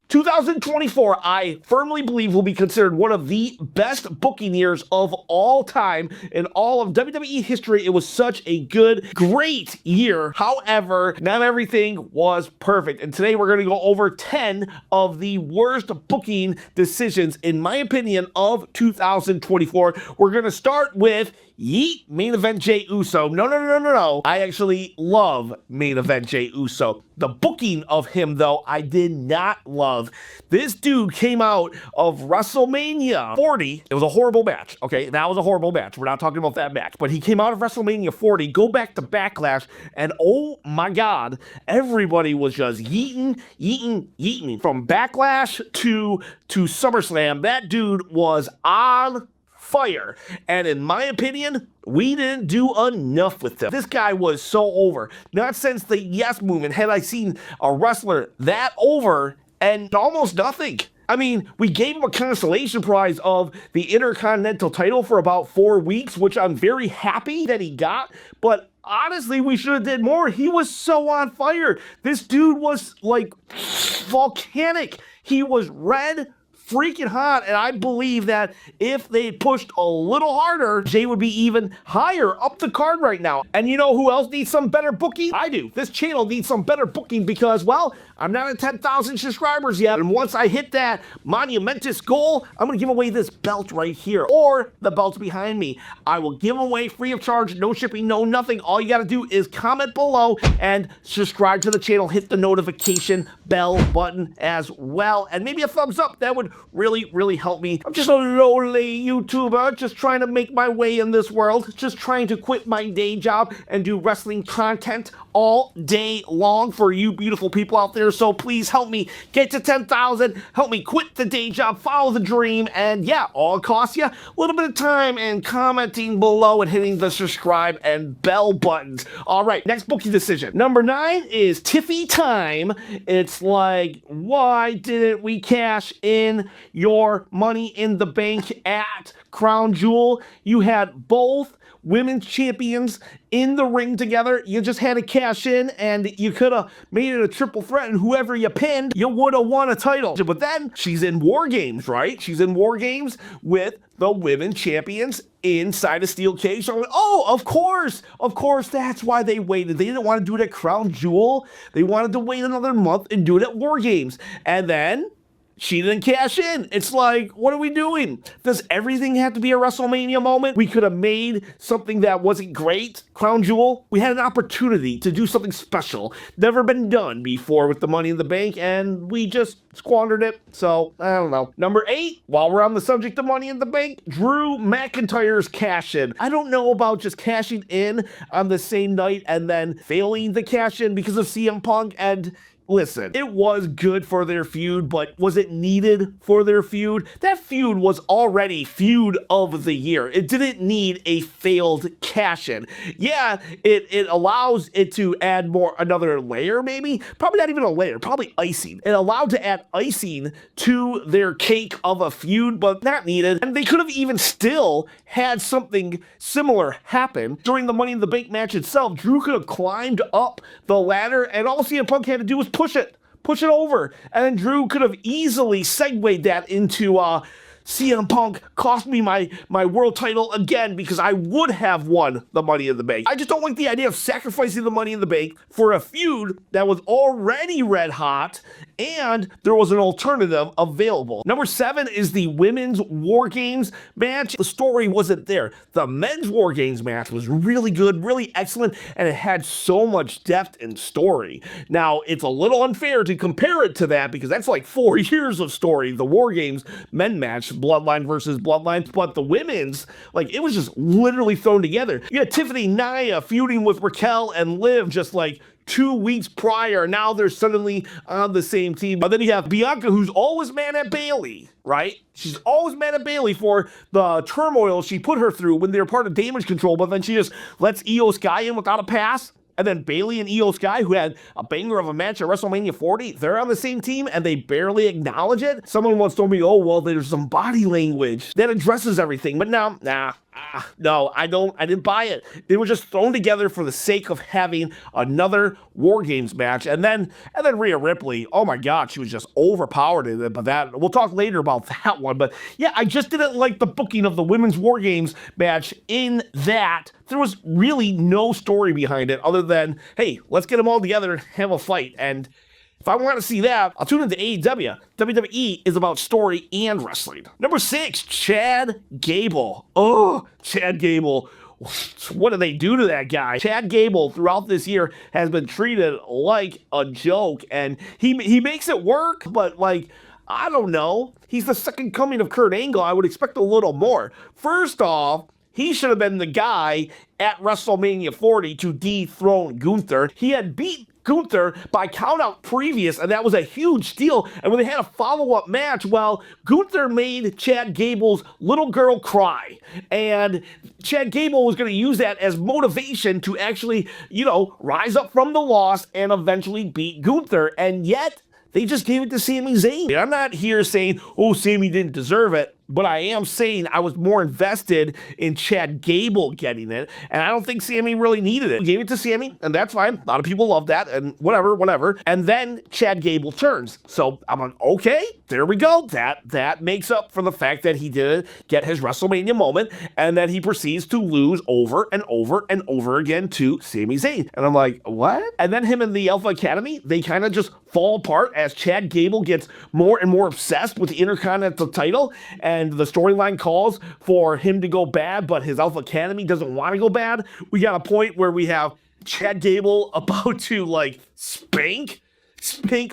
2024, I firmly believe, will be considered one of the best booking years of all time in all of WWE history. It was such a great year. However, not everything was perfect. And today we're going to go over 10 of the worst booking decisions, in my opinion, of 2024. We're going to start with Yeet, main event Jey Uso. No. I actually love main event Jey Uso. The booking of him, though, I did not love. This dude came out of WrestleMania 40. It was a horrible match, okay? That was a horrible match. We're not talking about that match. But he came out of WrestleMania 40, go back to Backlash, and oh my God, everybody was just yeeting. From Backlash to SummerSlam, that dude was on fire. And in my opinion, we didn't do enough with him. This guy was so over. Not since the Yes Movement had I seen a wrestler that over and almost nothing. I mean, we gave him a consolation prize of the Intercontinental title for about 4 weeks, which I'm very happy that he got, but honestly, we should have did more. He was so on fire. This dude was like volcanic. He was red, freaking hot, and I believe that if they pushed a little harder, Jay would be even higher up the card right now. And you know who else needs some better booking? I do. This channel needs some better booking because, well, I'm not at 10,000 subscribers yet, and once I hit that monumentous goal, I'm gonna give away this belt right here, or the belts behind me. I will give away free of charge, no shipping, no nothing. All you gotta do is comment below and subscribe to the channel, hit the notification bell button as well, and maybe a thumbs up. That would really help me. I'm just a lowly YouTuber, just trying to make my way in this world, just trying to quit my day job and do wrestling content all day long for you beautiful people out there. So please help me get to 10,000, help me quit the day job, follow the dream, and yeah, all it costs you a little bit of time and commenting below and hitting the subscribe and bell buttons. All right, next booking decision. Number 9 is Tiffy time. It's like, why didn't we cash in your Money in the Bank at Crown Jewel? You had both women's champions in the ring together. You just had to cash in, and you could have made it a triple threat, and whoever you pinned, you would have won a title. But then she's in War Games, right? She's in War Games with the women champions inside a steel cage. So I'm like, oh, of course, that's why they waited. They didn't want to do it at Crown Jewel. They wanted to wait another month and do it at War Games. And then she didn't cash in. It's like, what are we doing? Does everything have to be a WrestleMania moment? We could have made something that wasn't great. Crown Jewel, we had an opportunity to do something special. Never been done before with the Money in the Bank, and we just squandered it. So, I don't know. Number 8, while we're on the subject of Money in the Bank, Drew McIntyre's cash in. I don't know about just cashing in on the same night and then failing to cash in because of CM Punk. And listen, it was good for their feud, but was it needed for their feud? That feud was already feud of the year. It didn't need a failed cash-in. Yeah, it allows it to add another layer, maybe. Probably not even a layer, probably icing. It allowed to add icing to their cake of a feud, but not needed. And they could have even still had something similar happen during the Money in the Bank match itself. Drew could have climbed up the ladder, and all CM Punk had to do was push it over, and then Drew could have easily segued that into CM Punk cost me my world title again because I would have won the Money in the Bank. I just don't like the idea of sacrificing the Money in the Bank for a feud that was already red hot and there was an alternative available. Number 7 is the Women's War Games match. The story wasn't there. The Men's War Games match was really good, really excellent, and it had so much depth and story. Now, it's a little unfair to compare it to that because that's like 4 years of story, the War Games men match, Bloodline versus Bloodline, but the women's, like, it was just literally thrown together. You had Tiffany Nia feuding with Raquel and Liv just like 2 weeks prior. Now they're suddenly on the same team. But then you have Bianca, who's always mad at Bayley, right? She's always mad at Bayley for the turmoil she put her through when they were part of Damage Control, but then she just lets Io Sky in without a pass. And then Bayley and Io Sky, who had a banger of a match at WrestleMania 40, they're on the same team and they barely acknowledge it. Someone once told me, oh, well, there's some body language that addresses everything. But now, nah, No, I didn't buy it. They were just thrown together for the sake of having another War Games match. And then Rhea Ripley, oh my God, she was just overpowered in it. But that, we'll talk later about that one. But yeah, I just didn't like the booking of the Women's War Games match in that there was really no story behind it other than, hey, let's get them all together and have a fight. And if I want to see that, I'll tune into AEW. WWE is about story and wrestling. Number 6, Chad Gable. Oh, Chad Gable. What do they do to that guy? Chad Gable, throughout this year, has been treated like a joke, and he makes it work, but like, I don't know. He's the second coming of Kurt Angle. I would expect a little more. First off, he should have been the guy at WrestleMania 40 to dethrone Gunther. He had beat Gunther by countout previous, and that was a huge deal. And when they had a follow-up match, well, Gunther made Chad Gable's little girl cry. And Chad Gable was going to use that as motivation to actually, rise up from the loss and eventually beat Gunther. And yet, they just gave it to Sami Zayn. I'm not here saying, oh, Sami didn't deserve it. But I am saying I was more invested in Chad Gable getting it, and I don't think Sami really needed it. We gave it to Sami, and that's fine. A lot of people love that, and whatever. And then Chad Gable turns. So I'm like, okay, there we go. That makes up for the fact that he didn't get his WrestleMania moment, and then he proceeds to lose over and over and over again to Sami Zayn. And I'm like, what? And then him and the Alpha Academy, they kind of just fall apart as Chad Gable gets more and more obsessed with the Intercontinental title, and the storyline calls for him to go bad, but his Alpha Academy doesn't want to go bad. We got a point where we have Chad Gable about to spank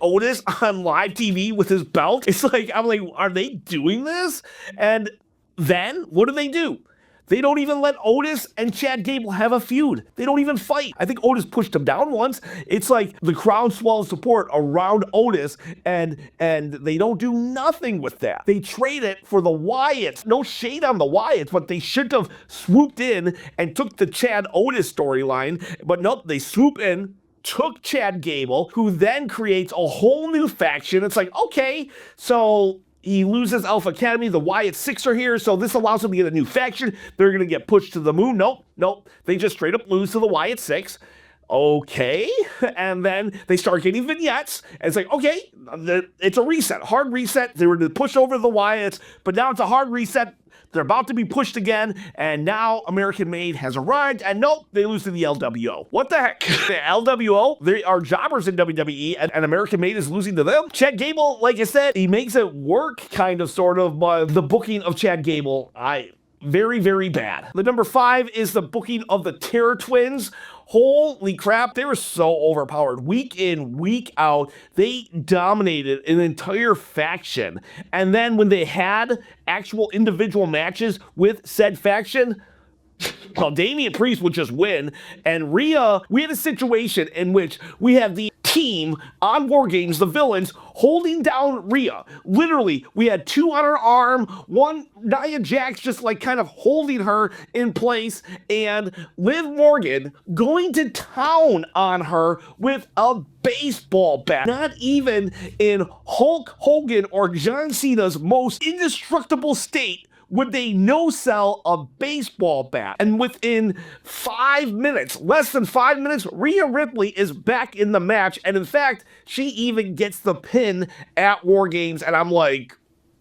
Otis on live TV with his belt. It's like, I'm like, are they doing this? And then what do? They don't even let Otis and Chad Gable have a feud. They don't even fight. I think Otis pushed him down once. It's like the groundswell support around Otis, and they don't do nothing with that. They trade it for the Wyatts. No shade on the Wyatts, but they should have swooped in and took the Chad Otis storyline. But nope, they swoop in, took Chad Gable, who then creates a whole new faction. It's like, okay, so he loses Alpha Academy. The Wyatt Six are here, so this allows him to get a new faction. They're going to get pushed to the moon. Nope. They just straight up lose to the Wyatt Six. Okay. And then they start getting vignettes. And it's like, okay, it's a reset. Hard reset. They were to push over the Wyatts, but now it's a hard reset. They're about to be pushed again, and now American Made has arrived, and nope, they lose to the LWO. What the heck? The LWO, they are jobbers in WWE, and American Made is losing to them? Chad Gable, like I said, he makes it work, kind of, sort of, but the booking of Chad Gable, very, very bad. The number 5 is the booking of the Terror Twins. Holy crap, they were so overpowered. Week in, week out, they dominated an entire faction. And then when they had actual individual matches with said faction, well, Damian Priest would just win. And Rhea, we had a situation in which we have the team on War Games, the villains, holding down Rhea. Literally, we had 2 on her arm, one Nia Jax just kind of holding her in place, and Liv Morgan going to town on her with a baseball bat. Not even in Hulk Hogan or John Cena's most indestructible state would they no-sell a baseball bat. And within 5 minutes, less than 5 minutes, Rhea Ripley is back in the match. And in fact, she even gets the pin at War Games. And I'm like,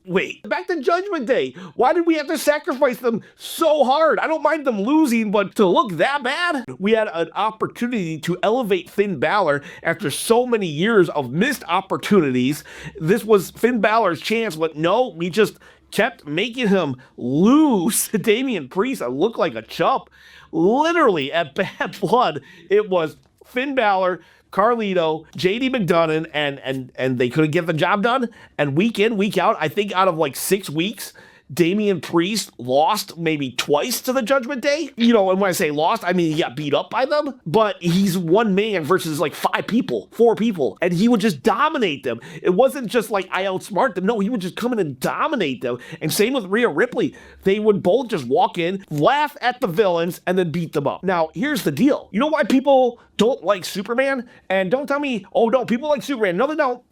wait, back to Judgment Day. Why did we have to sacrifice them so hard? I don't mind them losing, but to look that bad? We had an opportunity to elevate Finn Balor after so many years of missed opportunities. This was Finn Balor's chance, but no, we just kept making him lose to Damian Priest and look like a chump. Literally, at Bad Blood, it was Finn Balor, Carlito, JD McDonough, and they couldn't get the job done. And week in, week out, I think out of 6 weeks, Damian Priest lost maybe twice to the Judgment Day. And when I say lost, I mean he got beat up by them, but he's one man versus 4 people, and he would just dominate them. It wasn't just I outsmart them. No, he would just come in and dominate them. And same with Rhea Ripley. They would both just walk in, laugh at the villains, and then beat them up. Now, here's the deal. You know why people don't like Superman? And don't tell me, oh no, people like Superman. No, they don't.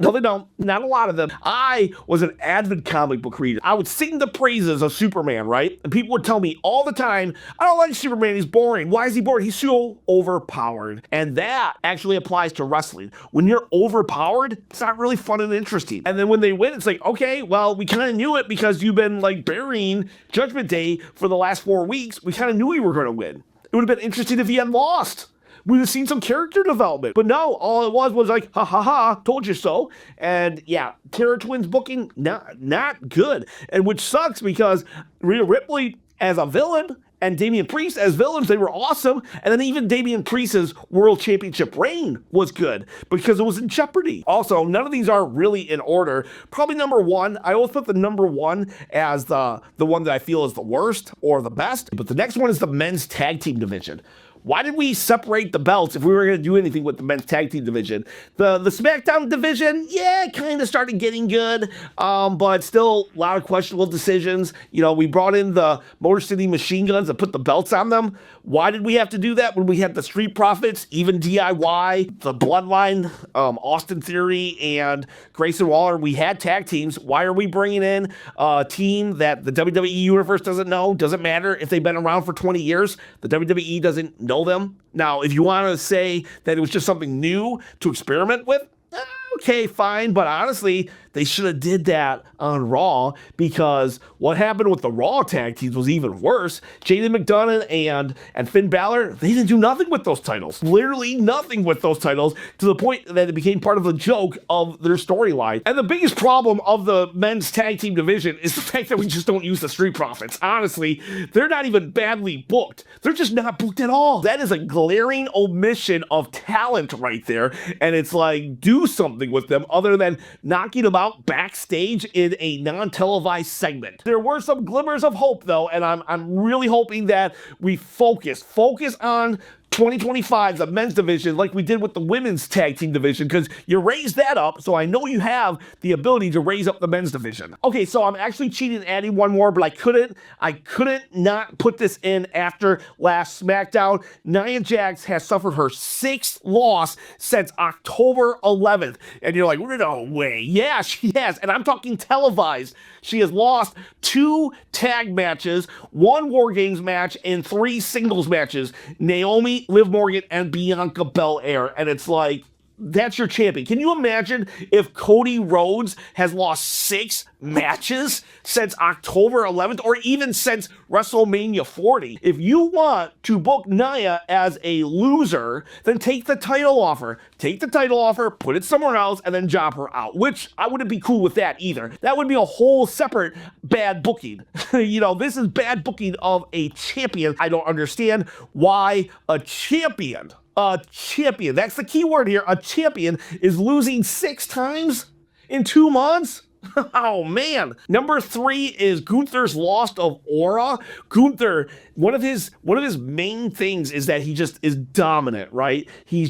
Not a lot of them. I was an avid comic book reader. I would sing the praise praises of Superman, right? And people would tell me all the time, I don't like Superman, he's boring. Why is he boring? He's so overpowered. And that actually applies to wrestling. When you're overpowered, it's not really fun and interesting. And then when they win, it's like, okay, well, we kind of knew it because you've been like burying Judgment Day for the last 4 weeks. We kind of knew we were going to win. It would have been interesting if he had lost. We would have seen some character development. But no, all it was like, ha ha ha, told you so. And yeah, Terr Twins booking, not good. And which sucks because Rhea Ripley as a villain and Damian Priest as villains, they were awesome. And then even Damian Priest's World Championship reign was good because it was in jeopardy. Also, none of these are really in order. Probably number one, I always put the number one as the one that I feel is the worst or the best. But the next one is the men's tag team division. Why did we separate the belts if we were going to do anything with the men's tag team division? The SmackDown division, yeah, kind of started getting good, but still a lot of questionable decisions. You know, we brought in the Motor City Machine Guns and put the belts on them. Why did we have to do that when we had the Street Profits, even DIY, the Bloodline, Austin Theory, and Grayson Waller? We had tag teams. Why are we bringing in a team that the WWE Universe doesn't know? Doesn't matter if they've been around for 20 years. The WWE doesn't know them. Now, if you want to say that it was just something new to experiment with, okay, fine. But honestly, they should have did that on Raw because what happened with the Raw tag teams was even worse. Jaden McDonough and Finn Balor, they didn't do nothing with those titles. Literally nothing with those titles to the point that it became part of the joke of their storyline. And the biggest problem of the men's tag team division is the fact that we just don't use the Street Profits. Honestly, they're not even badly booked. They're just not booked at all. That is a glaring omission of talent right there. And it's like, do something with them other than knocking them out backstage in a non-televised segment. There were some glimmers of hope though, and I'm really hoping that we focus on 2025, the men's division, like we did with the women's tag team division, because you raised that up, so I know you have the ability to raise up the men's division. Okay, so I'm actually cheating and adding one more, but I couldn't not put this in after last SmackDown. Nia Jax has suffered her 6th loss since October 11th, and you're like, no way. Yeah, she has, and I'm talking televised. She has lost 2 tag matches, 1 War Games match, and 3 singles matches. Naomi, Liv Morgan, and Bianca Belair. And it's like, that's your champion. Can you imagine if Cody Rhodes has lost 6 matches since October 11th or even since WrestleMania 40? If you want to book Nia as a loser, then take the title off her. Take the title off her, put it somewhere else, and then job her out, which I wouldn't be cool with that either. That would be a whole separate bad booking. You know, this is bad booking of a champion. I don't understand why a champion, that's the key word here, a champion is losing 6 times in 2 months? Oh man. Number 3 is Gunther's loss of aura. Gunther, one of his main things is that he just is dominant, right? He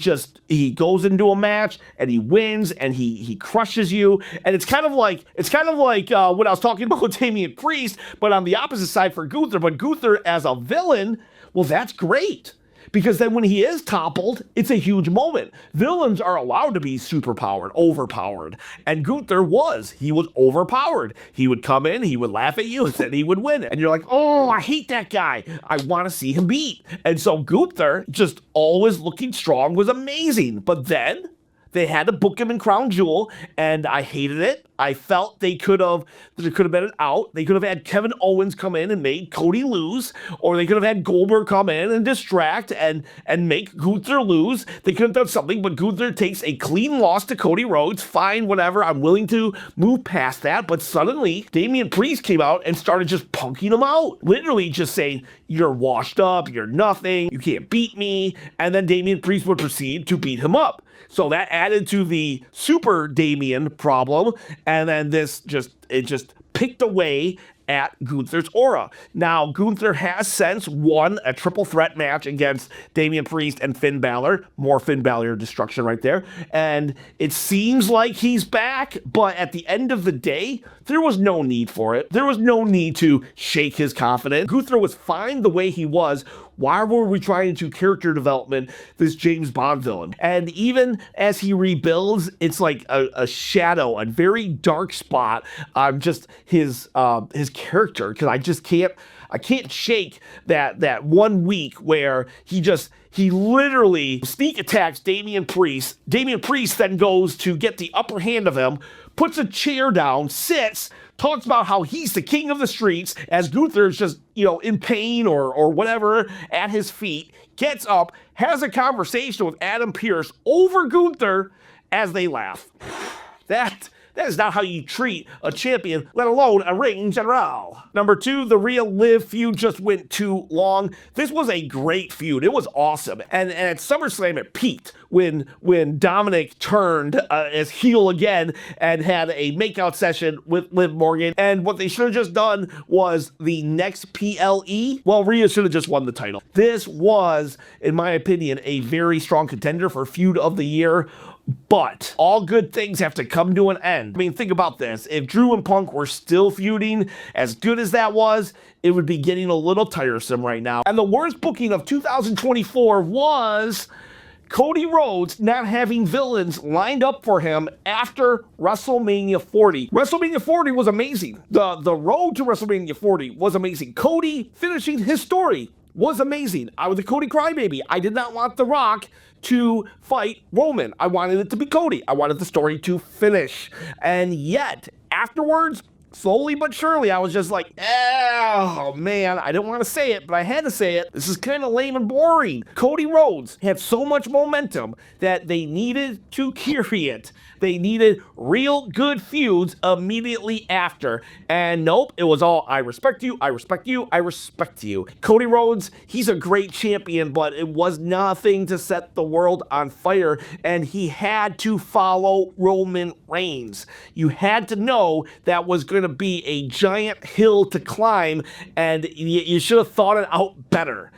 goes into a match and he wins and he crushes you. And it's kind of like what I was talking about with Damian Priest, but on the opposite side for Gunther. But Gunther as a villain, well, that's great. Because then when he is toppled, it's a huge moment. Villains are allowed to be superpowered, overpowered. And Gunther he was overpowered. He would come in, he would laugh at you, and then he would win. And you're like, oh, I hate that guy. I want to see him beat. And so Gunther, just always looking strong, was amazing. But then they had to book him in Crown Jewel, and I hated it. I felt there could have been an out. They could have had Kevin Owens come in and made Cody lose, or they could have had Goldberg come in and distract and make Gunther lose. They could have done something, but Gunther takes a clean loss to Cody Rhodes. Fine, whatever. I'm willing to move past that. But suddenly, Damian Priest came out and started just punking him out. Literally just saying, you're washed up, you're nothing, you can't beat me. And then Damian Priest would proceed to beat him up. So that added to the super Damian problem, and then it just picked away at Gunther's aura. Now, Gunther has since won a triple threat match against Damian Priest and Finn Balor. More Finn Balor destruction right there. And it seems like he's back, but at the end of the day, there was no need for it. There was no need to shake his confidence. Gunther was fine the way he was Why were we trying to character development this James Bond villain? And even as he rebuilds, it's like a shadow, a very dark spot on just his character, because I can't shake that 1 week where he literally sneak attacks Damian Priest. Damian Priest then goes to get the upper hand of him, puts a chair down, sits, talks about how he's the king of the streets, as Gunther's just, in pain or whatever at his feet, gets up, has a conversation with Adam Pearce over Gunther as they laugh. That is not how you treat a champion, let alone a ring general. Number 2, the Rhea Liv feud just went too long. This was a great feud. It was awesome. And at SummerSlam, it peaked when Dominic turned as heel again and had a makeout session with Liv Morgan. And what they should have just done was the next PLE. Well, Rhea should have just won the title. This was, in my opinion, a very strong contender for feud of the year. But all good things have to come to an end. I mean, think about this. If Drew and Punk were still feuding, as good as that was, it would be getting a little tiresome right now. And the worst booking of 2024 was Cody Rhodes not having villains lined up for him after WrestleMania 40. WrestleMania 40 was amazing. The road to WrestleMania 40 was amazing. Cody finishing his story was amazing. I was a Cody crybaby. I did not want The Rock to fight Roman. I wanted it to be Cody. I wanted the story to finish. And yet, afterwards, slowly but surely, I was just like, oh man, I didn't want to say it, but I had to say it. This is kind of lame and boring. Cody Rhodes had so much momentum that they needed to carry it. They needed real good feuds immediately after. And nope, it was all, I respect you, I respect you, I respect you. Cody Rhodes, he's a great champion, but it was nothing to set the world on fire. And he had to follow Roman Reigns. You had to know that was going to be a giant hill to climb, and you should have thought it out better.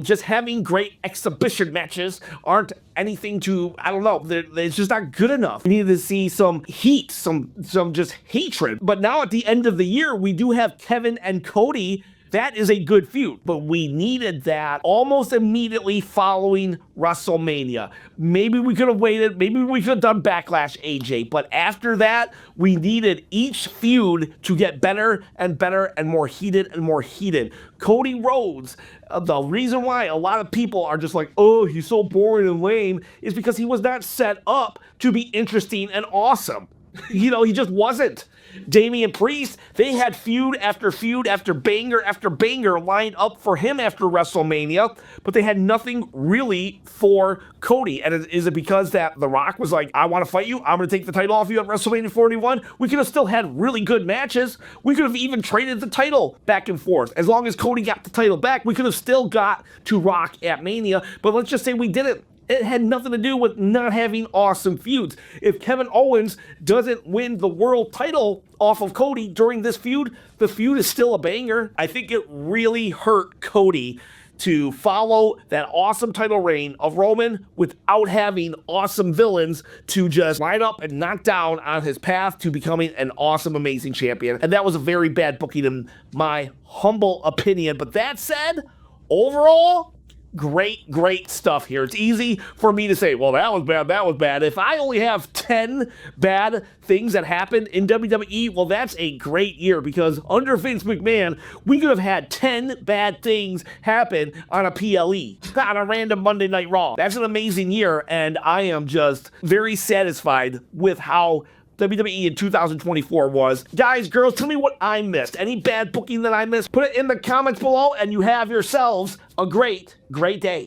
Just having great exhibition matches aren't anything to, I don't know, it's just not good enough. We needed to see some heat, some just hatred. But now at the end of the year, we do have Kevin and Cody. That is a good feud, but we needed that almost immediately following WrestleMania. Maybe we could have waited. Maybe we could have done Backlash, AJ. But after that, we needed each feud to get better and better and more heated and more heated. Cody Rhodes, the reason why a lot of people are just like, oh, he's so boring and lame, is because he was not set up to be interesting and awesome. He just wasn't. Damian Priest, they had feud after banger lined up for him after WrestleMania, but they had nothing really for Cody. And is it because that The Rock was like, I want to fight you, I'm going to take the title off you at WrestleMania 41? We could have still had really good matches. We could have even traded the title back and forth. As long as Cody got the title back, we could have still got to Rock at Mania, but let's just say we didn't. It had nothing to do with not having awesome feuds. If Kevin Owens doesn't win the world title off of Cody during this feud, the feud is still a banger. I think it really hurt Cody to follow that awesome title reign of Roman without having awesome villains to just line up and knock down on his path to becoming an awesome, amazing champion. And that was a very bad booking in my humble opinion. But that said, overall, great stuff here. It's easy for me to say, well, that was bad. If I only have 10 bad things that happened in WWE, well, that's a great year, because under Vince McMahon, we could have had 10 bad things happen on a PLE, on a random Monday Night Raw. That's an amazing year, and I am just very satisfied with how WWE in 2024 was. Guys, girls, tell me what I missed. Any bad booking that I missed? Put it in the comments below, and you have yourselves a great day.